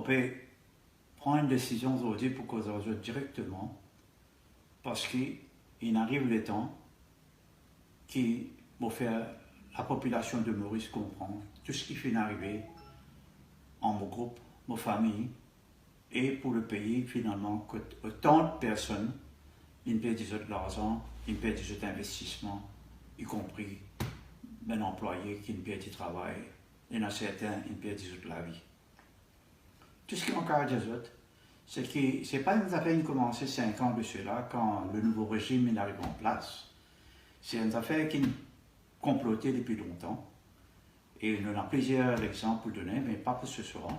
peut prendre une décision aujourd'hui pour causer aux autres directement, parce qu'il arrive le temps qui va faire la population de Maurice comprendre tout ce qui fait arriver en mon groupe, ma famille, et pour le pays, finalement, que autant de personnes, ils paient des autres l'argent, ils paient des autres investissements, y compris un employé qui ne paie du travail, il y en a certains, ils paient des autres la vie. Tout ce qui m'encourage des autres, c'est que ce n'est pas une affaire qui a commencé 5 ans de cela, quand le nouveau régime est arrivé en place. C'est une affaire qui est complotée depuis longtemps. Et il y en a plusieurs exemples pour donner, mais pas pour ce soir.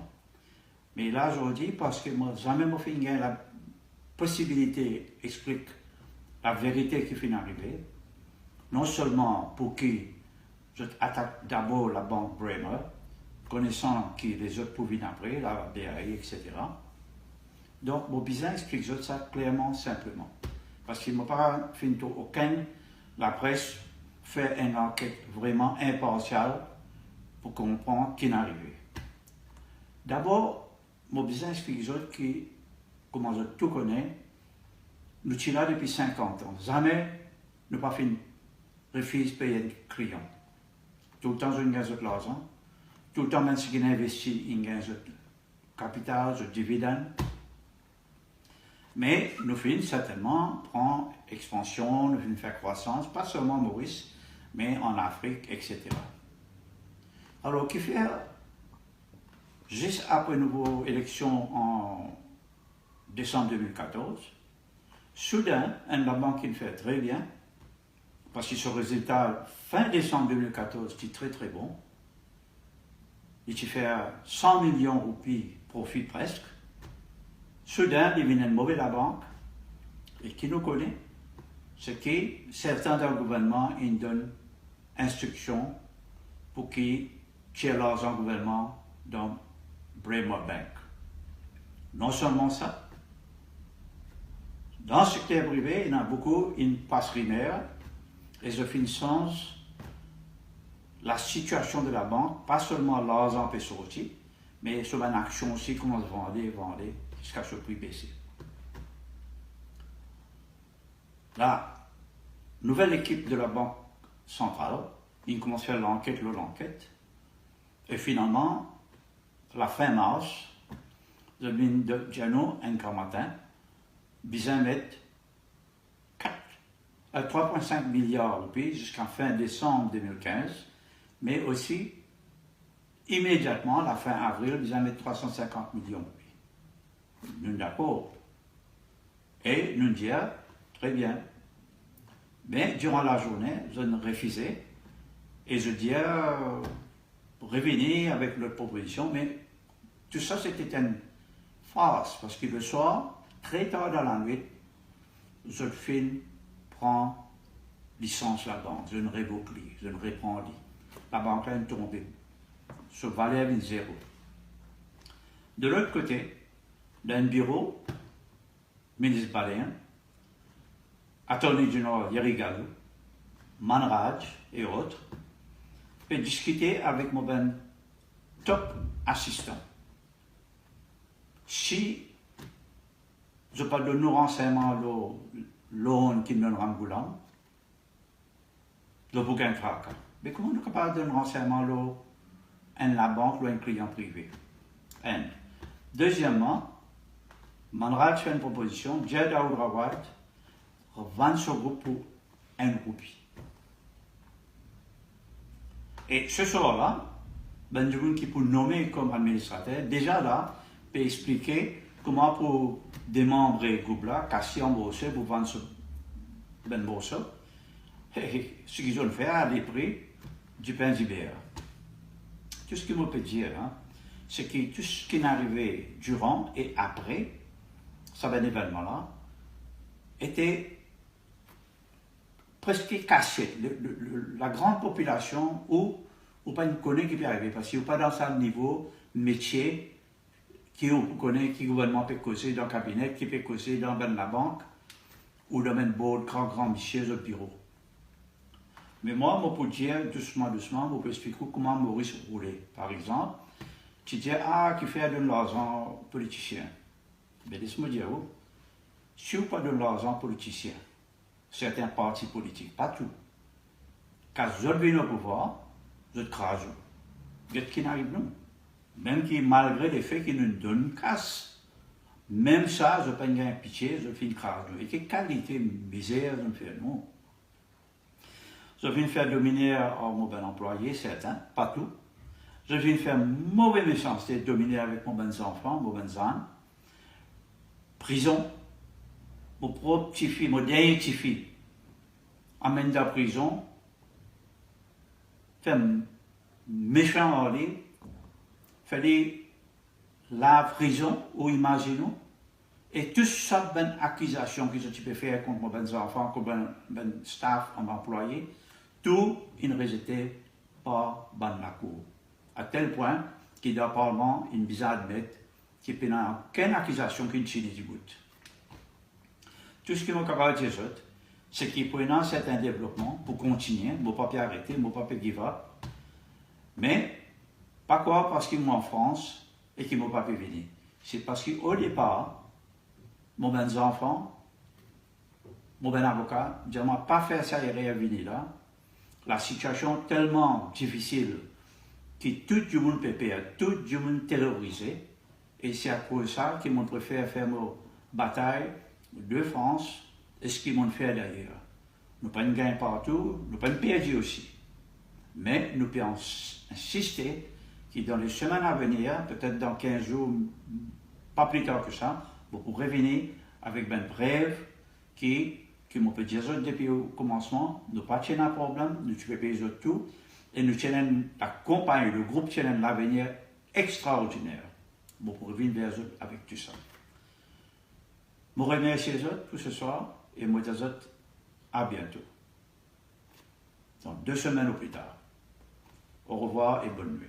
Mais là, aujourd'hui, parce que moi, jamais mon finger, la possibilité explique la vérité qui finit d'arriver, non seulement pour qui je attaque d'abord la banque Bremer, connaissant que les autres pouvaient après, la BAI, etc. Donc, mon business explique ça clairement, simplement. Parce qu'il ne m'a pas fait aucun, la presse fait une enquête vraiment impartiale pour comprendre qui est arrivé. D'abord, mon business explique que, comme je tout connais, nous sommes là depuis 50 ans. Jamais nous pas fait refus de payer un client. Tout le temps, je gagne de l'argent. Tout le temps, même si je investis, je gagne de capital, de dividendes. Mais nous faisons certainement prendre expansion, nous faisons faire croissance, pas seulement en Maurice, mais en Afrique, etc. Alors, qu'il fait juste après une nouvelle élection en décembre 2014, soudain, la banque il fait très bien, parce que ce résultat, fin décembre 2014, était très très bon. Il fait 100 millions de roupies profit presque. Soudain, il vient de mauvais la banque, et qui nous connaît, c'est que certains dans le gouvernement, ils donnent instruction pour qu'ils tirent l'argent au gouvernement dans Bremer Bank. Non seulement ça, dans le secteur privé, il y en a beaucoup, ils passent primaire, et je finissent la situation de la banque, pas seulement l'argent peut sortir, mais sur une action aussi, comment se vendre, jusqu'à ce prix baisser. La nouvelle équipe de la Banque centrale, ils commencent à faire l'enquête, et finalement, la fin mars, le ministre de Giano, un grand matin, besoin mettre 3,5 milliards de roupies jusqu'à fin décembre 2015, mais aussi, immédiatement, la fin avril, besoin mettre 350 millions de roupies. Nous d'accord. Et nous disons, très bien. Mais durant la journée, je ne refusais, et je dis, revenir avec leur proposition, mais tout ça c'était une farce, parce que le soir, très tard dans la nuit, je prends licence la banque, je ne révoque plus, je ne reprends plus. La banque est tombée, ce valeur est zéro. De l'autre côté, dans un bureau municipalien, Attorney General Yerigalu, Manraj et autres, et discuter avec mon top assistant. Si je parle de nos renseignements, l'on qui nous rend le bouquin fracas. Mais comment nous sommes capables de nous renseignements la banque ou un client privé? Deuxièmement, Manraj fait une proposition, Jed Aoudrawat revend ce groupe pour 1 roupie. Et ce soir-là, Benjamin qui peut nommer comme administrateur, déjà là, peut expliquer comment pour des membres du groupe-là, casser en bourse pour vendre ce bourse, et ce qu'ils ont fait à des prix du pain d'hiver. Tout ce que je peux dire, c'est que tout ce qui est arrivé durant et après cet événement-là était presque caché. La grande population ou pas une connaît qui peut arriver, parce qu'il n'y a pas dans ce niveau métier qui connaît qui le gouvernement peut causer dans le cabinet, qui peut causer dans la banque ou dans un board grand monsieur au bureau. Mais moi, je peux dire doucement, je peux expliquer comment Maurice roulait. Par exemple, Tu dis, ah, qui fait de l'argent politicien. Mais laisse-moi dire, si vous pas de l'argent politicien, certains partis politiques, pas tout. Quand vous venez au pouvoir, vous êtes crasé. Vous êtes qui n'arrive non. Même qui, malgré les faits qui nous donnent casse, même ça, je ne pas pitié, je fais une crasse. Et quelle qualité, misère, je me fais non. Je viens faire dominer mon bon employé, certains, pas tout. Je viens faire mauvaise méchanceté, dominer avec mon bon enfant, mon bon âne. Prison, mon propre petit-fils, mon dernier petit-fils, amène dans la prison, fait méchant en lui, fait la prison, ou imaginons, et toutes sortes d'accusations que je peux faire contre mon bon enfant, contre mon staff, mon employé, tout, il ne rejetait pas la cour. À tel point qu'il doit parlement, il vise à admettre qu'il n'y a aucune accusation qui ne tient du bout. Tout ce qui m'a caractérisé, c'est qu'il prend un certain développement pour continuer, ne pas arrêter, ne pas give up. Mais, pas quoi parce qu'il est en France et qu'il ne m'a pas pu venir. C'est parce qu'au départ, mon bon enfant, mon bon avocat, je ne pas fait ça et venir là. La situation tellement difficile que tout le monde peut perdre, tout le monde terrorisé. Et c'est à cause de ça qu'ils m'ont préféré faire ma bataille de France et ce qu'ils m'ont fait d'ailleurs. Nous ne gagnons pas partout, nous ne pas perdu aussi. Mais nous pouvons insister que dans les semaines à venir, peut-être dans 15 jours, pas plus tard que ça, vous pourrez venir avec une brève qui m'ont peut dire depuis le commencement, nous pas un problème, nous pouvons payer tout, et nous tenons la compagnie, le groupe tient l'avenir extraordinaire. Vous pourrez venir vers eux avec tout ça. Je vous remercie les autres pour ce soir, et moi dis à bientôt. Dans 2 semaines ou plus tard. Au revoir et bonne nuit.